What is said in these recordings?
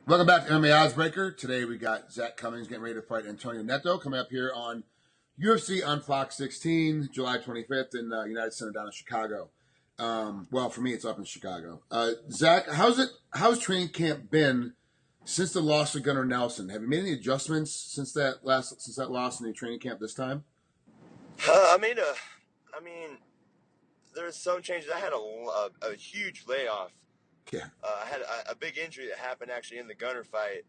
Welcome back to MMA Oddsbreaker. Today we got Zak Cummings getting ready to fight Antonio Neto coming up here on UFC on Fox 16, July 25th in United Center down in Chicago. Well, for me, it's up in Chicago. Zak, how's training camp been since the loss of Gunnar Nelson? Have you made any adjustments since that loss in the training camp this time? I mean, there's some changes. I had a huge layoff. Yeah. I had a big injury that happened actually in the Gunner fight,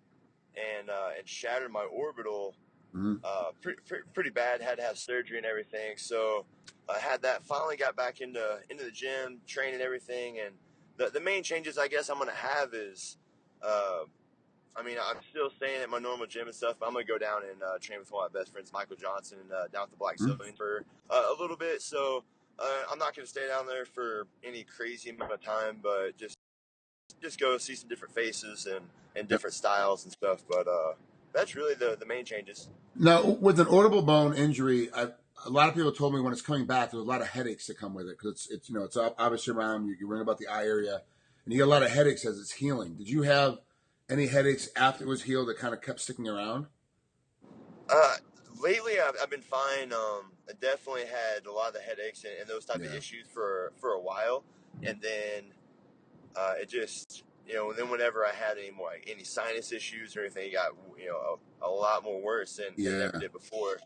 and shattered my orbital. Pretty bad. Had to have surgery and everything. So I had that. Finally got back into the gym, training everything, and the main changes I guess I'm gonna have is, I'm still staying at my normal gym and stuff, but I'm gonna go down and train with one of my best friends, Michael Johnson, down at the Black Zillion for a little bit. So I'm not gonna stay down there for any crazy amount of time, but just go see some different faces and different styles and stuff. But that's really the main changes. Now, with an audible bone injury, a lot of people told me when it's coming back, there's a lot of headaches that come with it because it's obviously around you. You're worrying about the eye area, and you get a lot of headaches as it's healing. Did you have any headaches after it was healed that kind of kept sticking around? Lately, I've been fine. I definitely had a lot of the headaches and those type of issues for a while, and then it just, then whenever I had any sinus issues or anything, it got a lot more worse than it ever did before.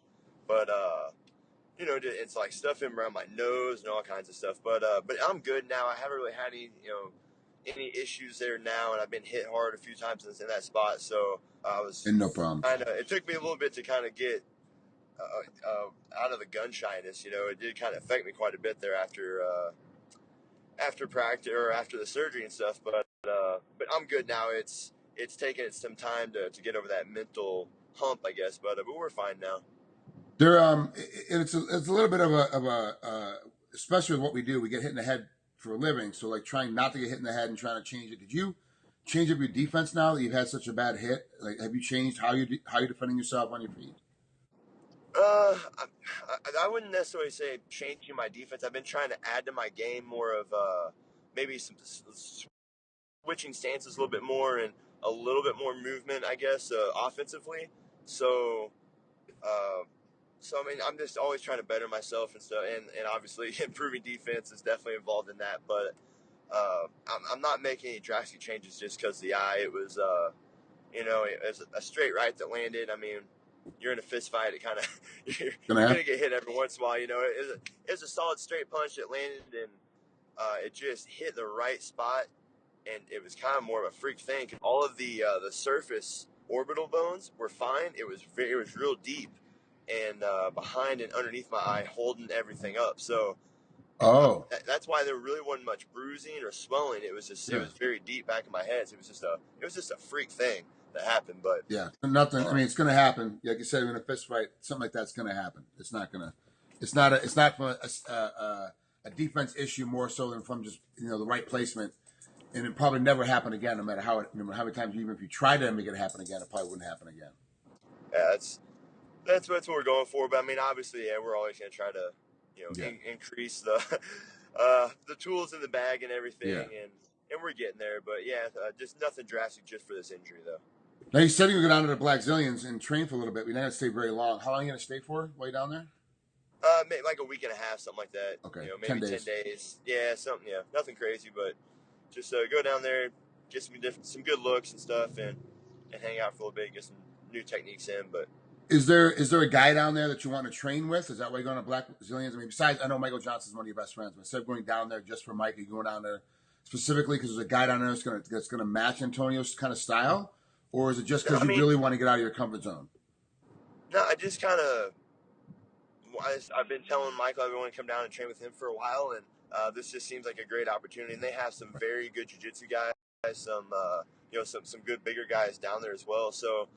But it's like stuff in around my nose and all kinds of stuff. But I'm good now. I haven't really had any issues there now, and I've been hit hard a few times in that spot. So I was no problem. It took me a little bit to kind of get out of the gun shyness. It did kind of affect me quite a bit there after practice or after the surgery and stuff. But I'm good now. It's taken some time to get over that mental hump, I guess. But we're fine now. It's a little bit of a especially with what we do. We get hit in the head for a living, so like trying not to get hit in the head and trying to change it. Did you change up your defense now that you've had such a bad hit? Like, have you changed how you're defending yourself on your feet? I wouldn't necessarily say changing my defense. I've been trying to add to my game more of maybe some switching stances a little bit more and a little bit more movement, I guess, offensively. So, I'm just always trying to better myself and stuff, and obviously improving defense is definitely involved in that. But I'm not making any drastic changes just because the eye. It was, it was a straight right that landed. I mean, you're in a fist fight. It kind of you're gonna get hit every once in a while. It was a solid straight punch that landed, and it just hit the right spot, and it was kind of more of a freak thing. All of the surface orbital bones were fine. It was real deep, and behind and underneath my eye, holding everything up. So. That's why there really wasn't much bruising or swelling. It was just it was very deep back in my head. So it was just a freak thing that happened. But nothing. I mean, it's going to happen. Like you said, in a fist fight, something like that's going to happen. It's not from a defense issue more so than from just the right placement. And it probably never happened again, no matter how many times even if you tried to make it happen again, it probably wouldn't happen again. Yeah, that's what we're going for. But I mean, obviously, we're always going to try to increase the tools in the bag and everything, and we're getting there. But just nothing drastic just for this injury though. Now you said you would go down to the Black Zillions and train for a little bit. We're not going to stay very long. How long are you going to stay for while you're down there? Maybe like a week and a half, something like that. Okay, maybe 10 days. Yeah, something. Yeah, nothing crazy, but just go down there, get some good looks and stuff, and hang out for a little bit, get some new techniques in. But is there a guy down there that you want to train with? Is that why you're going to Black Zillions? I mean, besides, I know Michael Johnson's one of your best friends, but instead of going down there just for Mike, are you going down there specifically because there's a guy down there that's going to match Antonio's kind of style, or is it just because you really want to get out of your comfort zone? No, I just kind of. I've been telling Michael I want to come down and train with him for a while, and this just seems like a great opportunity. And they have some very good jiu-jitsu guys, some good bigger guys down there as well. So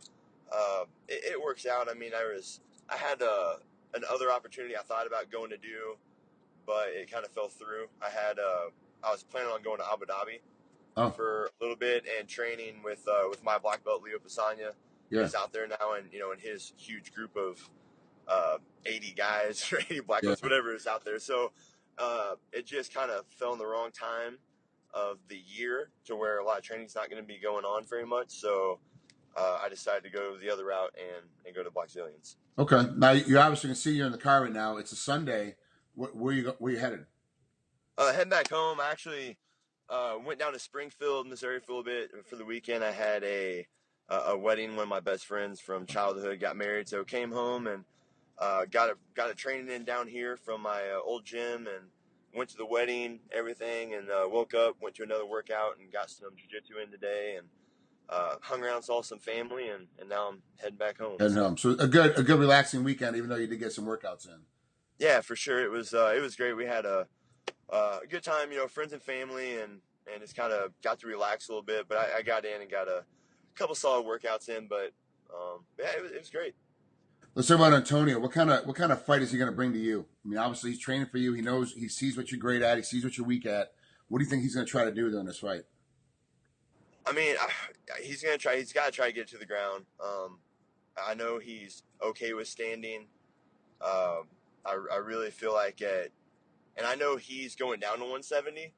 it works out. I mean, I had another opportunity I thought about going to do, but it kind of fell through. I was planning on going to Abu Dhabi for a little bit and training with my black belt Leo Pisagna. He's out there now, and in his huge group of 80 guys or 80 black belts, whatever is out there. So it just kind of fell in the wrong time. of the year to where a lot of training's not going to be going on very much. So I decided to go the other route and go to Blackzilians. Okay. Now you obviously can see you're in the car right now. It's a Sunday. Where you headed? Heading back home, I actually went down to Springfield, Missouri for a little bit for the weekend. I had a wedding. One of my best friends from childhood got married, so came home and got a training in down here from my old gym, and went to the wedding, everything, and woke up, went to another workout, and got some jiu-jitsu in today, and hung around, saw some family, and now I'm heading back home. Heading home. So a good relaxing weekend, even though you did get some workouts in. Yeah, for sure. It was great. We had a good time, friends and family, and just kind of got to relax a little bit. But I got in and got a couple solid workouts in. But yeah, it was great. Let's talk about Antonio. What kind of fight is he going to bring to you? I mean, obviously he's training for you. He sees what you're great at. He sees what you're weak at. What do you think he's going to try to do during this fight? I mean, he's got to try to get to the ground. I know he's okay with standing. I really feel like and I know he's going down to 170,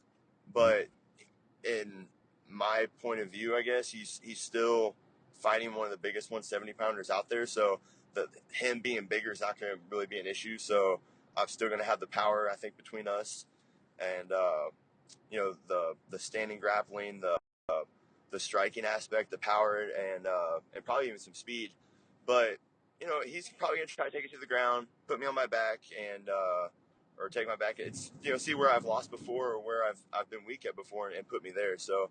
but in my point of view, I guess he's still fighting one of the biggest 170 pounders out there. So him being bigger is not going to really be an issue. So I'm still going to have the power, I think, between us, and the standing grappling, the striking aspect, the power, and probably even some speed. But he's probably going to try to take it to the ground, put me on my back, and or take my back. It's see where I've lost before or where I've been weak at before, and put me there. So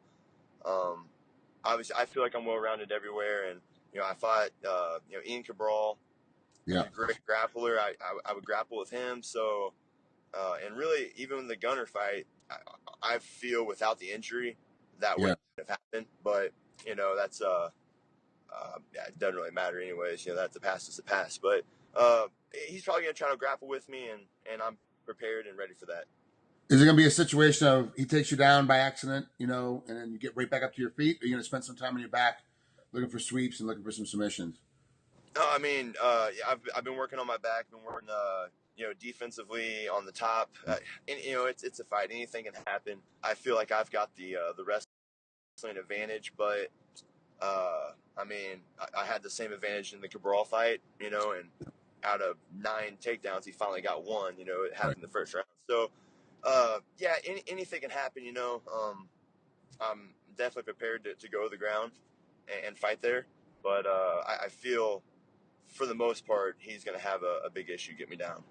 obviously I feel like I'm well rounded everywhere, and I fought Ian Cabral, Yeah, a great grappler. I would grapple with him. So and really even in the Gunner fight, I feel without the injury that would have happened. But that's yeah, it doesn't really matter anyways. That the past is the past. But he's probably gonna try to grapple with me, and I'm prepared and ready for that. Is it going to be a situation of he takes you down by accident, and then you get right back up to your feet? Or are you going to spend some time on your back looking for sweeps and looking for some submissions? No, I mean, yeah, I've been working on my back, been working, defensively on the top, and it's a fight. Anything can happen. I feel like I've got the wrestling advantage, but I mean, I had the same advantage in the Cabral fight, and out of 9 takedowns, he finally got one. It happened in the first round. So, yeah, anything can happen. I'm definitely prepared to go to the ground and fight there, but I feel, for the most part, he's going to have a big issue get me down.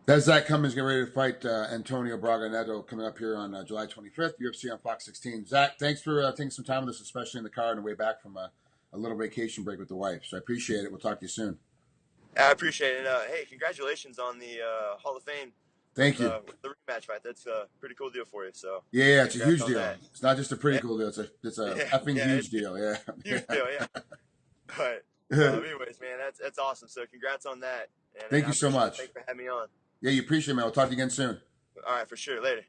That's Zak Cummings getting ready to fight Antonio Braga Neto coming up here on July 25th, UFC on Fox 16. Zak, thanks for taking some time with us, especially in the car on the way back from a little vacation break with the wife. So I appreciate it. We'll talk to you soon. I appreciate it. Hey, congratulations on the Hall of Fame. Thank you. With the rematch fight. That's a pretty cool deal for you. So yeah, it's a huge deal. That. It's not just a pretty cool deal. It's a effing huge deal. Yeah, huge deal. Yeah. But anyways, man, that's awesome. So congrats on that. And Thank you so much. Thanks for having me on. Yeah, you appreciate it, man. We'll talk to you again soon. All right, for sure. Later.